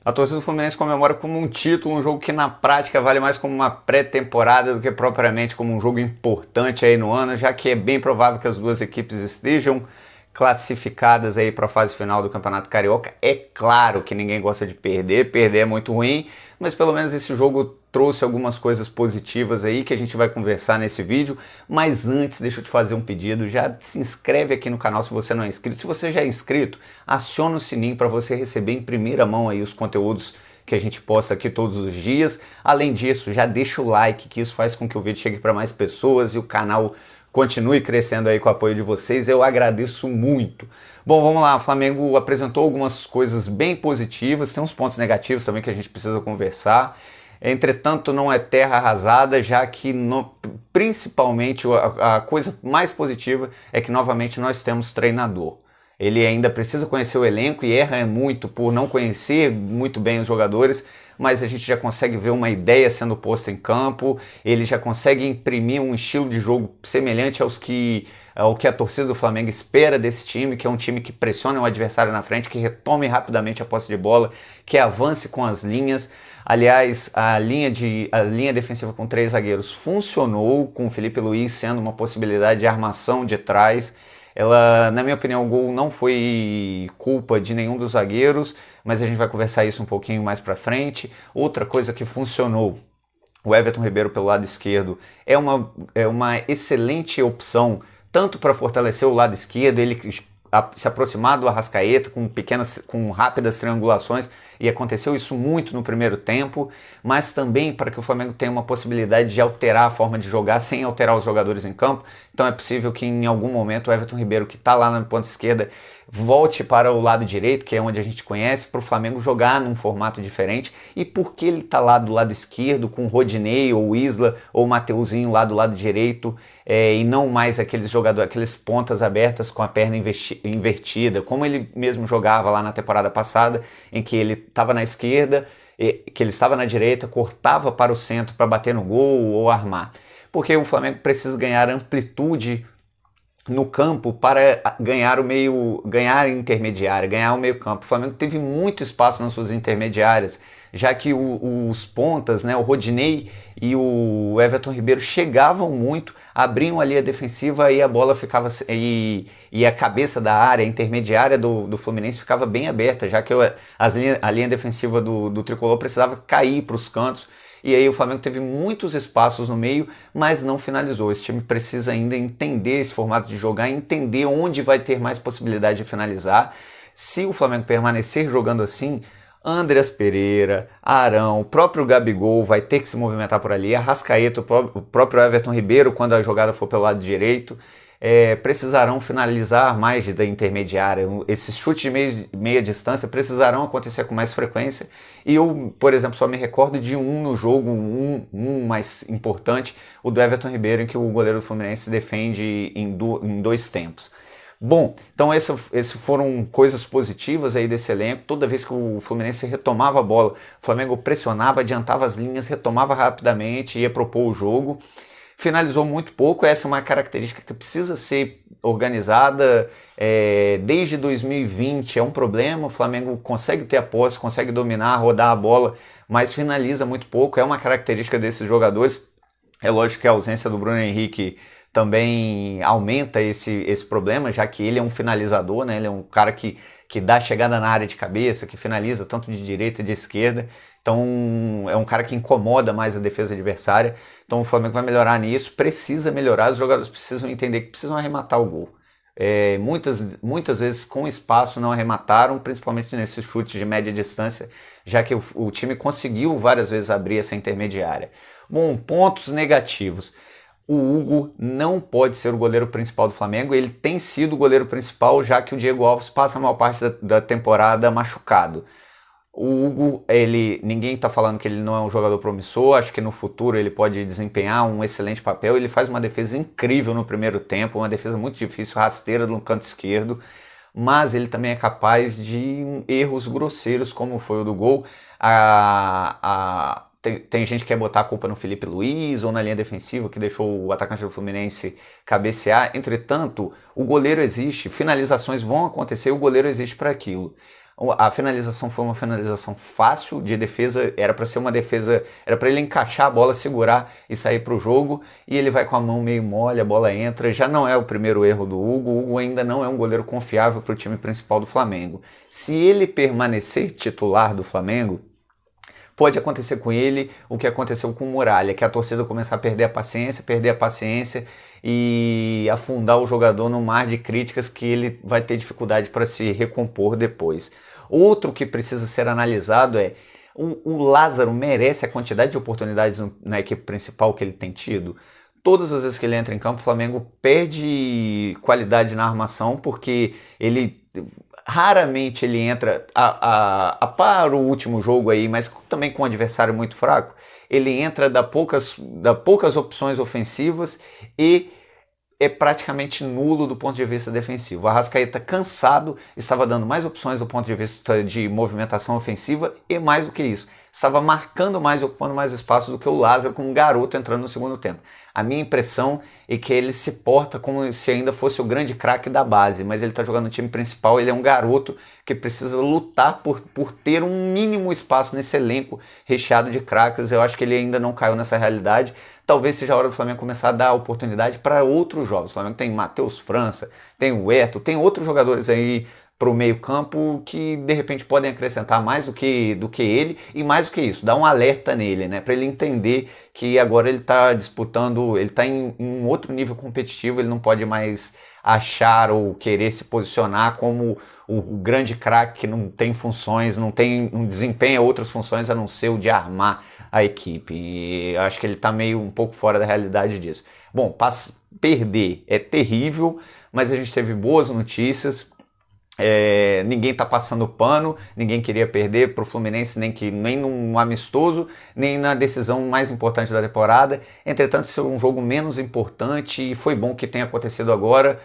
A torcida do Fluminense comemora como um título, um jogo que na prática vale mais como uma pré-temporada do que propriamente como um jogo importante aí no ano, já que é bem provável que as duas equipes estejam classificadas aí para a fase final do Campeonato Carioca. É claro que ninguém gosta de perder, perder é muito ruim, mas pelo menos esse jogo trouxe algumas coisas positivas aí que a gente vai conversar nesse vídeo. Mas antes, deixa eu te fazer um pedido, já se inscreve aqui no canal se você não é inscrito. Se você já é inscrito, aciona o sininho para você receber em primeira mão aí os conteúdos que a gente posta aqui todos os dias. Além disso, já deixa o like, que isso faz com que o vídeo chegue para mais pessoas e o canal continue crescendo aí com o apoio de vocês. Eu agradeço muito. Bom, vamos lá, o Flamengo apresentou algumas coisas bem positivas, tem uns pontos negativos também que a gente precisa conversar. Entretanto, não é terra arrasada, já que principalmente a coisa mais positiva é que novamente nós temos treinador. Ele ainda precisa conhecer o elenco e erra muito por não conhecer muito bem os jogadores, mas a gente já consegue ver uma ideia sendo posta em campo, ele já consegue imprimir um estilo de jogo semelhante ao que a torcida do Flamengo espera desse time, que é um time que pressione o adversário na frente, que retome rapidamente a posse de bola, que avance com as linhas. Aliás, a linha defensiva com 3 zagueiros funcionou, com o Felipe Luiz sendo uma possibilidade de armação de trás. Ela, na minha opinião, o gol não foi culpa de nenhum dos zagueiros, mas a gente vai conversar isso um pouquinho mais pra frente. Outra coisa que funcionou, o Everton Ribeiro pelo lado esquerdo é uma excelente opção, tanto para fortalecer o lado esquerdo, ele se aproximar do Arrascaeta com rápidas triangulações, e aconteceu isso muito no primeiro tempo, mas também para que o Flamengo tenha uma possibilidade de alterar a forma de jogar sem alterar os jogadores em campo. Então é possível que em algum momento o Everton Ribeiro, que está lá na ponta esquerda, volte para o lado direito, que é onde a gente conhece, para o Flamengo jogar num formato diferente. E por que ele está lá do lado esquerdo com o Rodinei ou o Isla ou o Mateuzinho lá do lado direito, e não mais aqueles pontas abertas com a perna invertida, como ele mesmo jogava lá na temporada passada, em que ele estava na esquerda, que ele estava na direita, cortava para o centro para bater no gol ou armar. Porque o Flamengo precisa ganhar amplitude no campo para ganhar intermediária, ganhar o meio campo. O Flamengo teve muito espaço nas suas intermediárias, já que os pontas, né, o Rodinei e o Everton Ribeiro chegavam muito, abriam ali a defensiva e a bola ficava e a cabeça da área intermediária do Fluminense ficava bem aberta, já que a linha defensiva do Tricolor precisava cair para os cantos. E aí o Flamengo teve muitos espaços no meio, mas não finalizou. Esse time precisa ainda entender esse formato de jogar, entender onde vai ter mais possibilidade de finalizar. Se o Flamengo permanecer jogando assim, Andreas Pereira, Arão, o próprio Gabigol vai ter que se movimentar por ali, Arrascaeta, o próprio Everton Ribeiro, quando a jogada for pelo lado direito, precisarão finalizar mais da intermediária. Esses chutes de meia distância precisarão acontecer com mais frequência. E eu, por exemplo, só me recordo de um no jogo, um mais importante, o do Everton Ribeiro, em que o goleiro do Fluminense defende em 2 tempos. Bom, então essas foram coisas positivas aí desse elenco. Toda vez que o Fluminense retomava a bola, o Flamengo pressionava, adiantava as linhas, retomava rapidamente, ia propor o jogo. Finalizou muito pouco, essa é uma característica que precisa ser organizada desde 2020, é um problema. O Flamengo consegue ter a posse, consegue dominar, rodar a bola, mas finaliza muito pouco, é uma característica desses jogadores. É lógico que a ausência do Bruno Henrique também aumenta esse problema, já que ele é um finalizador, né? Ele é um cara que dá chegada na área de cabeça, que finaliza tanto de direita e de esquerda. Então é um cara que incomoda mais a defesa adversária. Então o Flamengo vai melhorar nisso, precisa melhorar, os jogadores precisam entender que precisam arrematar o gol. Muitas vezes com espaço não arremataram, principalmente nesses chutes de média distância, já que o time conseguiu várias vezes abrir essa intermediária. Bom, pontos negativos. O Hugo não pode ser o goleiro principal do Flamengo, ele tem sido o goleiro principal, já que o Diego Alves passa a maior parte da temporada machucado. O Hugo, ninguém está falando que ele não é um jogador promissor, acho que no futuro ele pode desempenhar um excelente papel. Ele faz uma defesa incrível no primeiro tempo, uma defesa muito difícil, rasteira no canto esquerdo, mas ele também é capaz de erros grosseiros, como foi o do gol. Tem gente que quer botar a culpa no Felipe Luiz ou na linha defensiva, que deixou o atacante do Fluminense cabecear. Entretanto, o goleiro existe, finalizações vão acontecer, o goleiro existe para aquilo. A finalização foi uma finalização fácil de defesa, era para ser uma defesa, era para ele encaixar a bola, segurar e sair para o jogo, e ele vai com a mão meio mole, a bola entra. Já não é o primeiro erro do Hugo. O Hugo ainda não é um goleiro confiável para o time principal do Flamengo. Se ele permanecer titular do Flamengo, pode acontecer com ele o que aconteceu com o Muralha, que a torcida começar a perder a paciência e afundar o jogador no mar de críticas que ele vai ter dificuldade para se recompor depois. Outro que precisa ser analisado é o Lázaro merece a quantidade de oportunidades na equipe principal que ele tem tido? Todas as vezes que ele entra em campo, o Flamengo perde qualidade na armação, porque ele raramente ele entra para o último jogo aí, mas também com um adversário muito fraco. Ele entra da poucas opções ofensivas e é praticamente nulo do ponto de vista defensivo. O Arrascaeta, cansado, estava dando mais opções do ponto de vista de movimentação ofensiva e, mais do que isso, estava marcando mais, ocupando mais espaço do que o Lázaro, como um garoto entrando no segundo tempo. A minha impressão é que ele se porta como se ainda fosse o grande craque da base, mas ele está jogando no time principal, ele é um garoto que precisa lutar por ter um mínimo espaço nesse elenco recheado de craques. Eu acho que ele ainda não caiu nessa realidade. Talvez seja a hora do Flamengo começar a dar oportunidade para outros jogos. O Flamengo tem Matheus França, tem o Herto, tem outros jogadores aí para o meio campo que de repente podem acrescentar mais do que ele, e mais do que isso, dar um alerta nele, né, para ele entender que agora ele está disputando, ele está em um outro nível competitivo, ele não pode mais achar ou querer se posicionar como o grande craque que não tem funções, não desempenha outras funções a não ser o de armar a equipe. E acho que ele está meio um pouco fora da realidade disso. Bom, perder é terrível, mas a gente teve boas notícias. Ninguém tá passando pano, ninguém queria perder pro Fluminense nem num amistoso, nem na decisão mais importante da temporada. Entretanto, isso é um jogo menos importante e foi bom que tenha acontecido agora.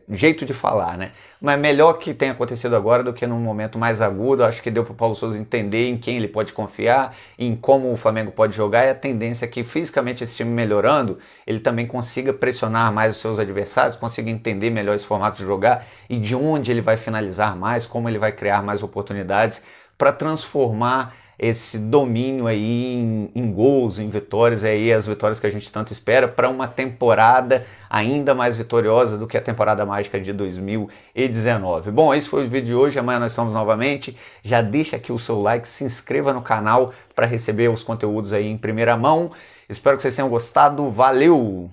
Jeito de falar, né? Mas melhor que tenha acontecido agora do que num momento mais agudo. Acho que deu para o Paulo Sousa entender em quem ele pode confiar, em como o Flamengo pode jogar, e a tendência é que fisicamente esse time melhorando, ele também consiga pressionar mais os seus adversários, consiga entender melhor esse formato de jogar e de onde ele vai finalizar mais, como ele vai criar mais oportunidades para transformar esse domínio aí em gols, em vitórias, aí as vitórias que a gente tanto espera para uma temporada ainda mais vitoriosa do que a temporada mágica de 2019. Bom, esse foi o vídeo de hoje, amanhã nós estamos novamente. Já deixa aqui o seu like, se inscreva no canal para receber os conteúdos aí em primeira mão. Espero que vocês tenham gostado, valeu!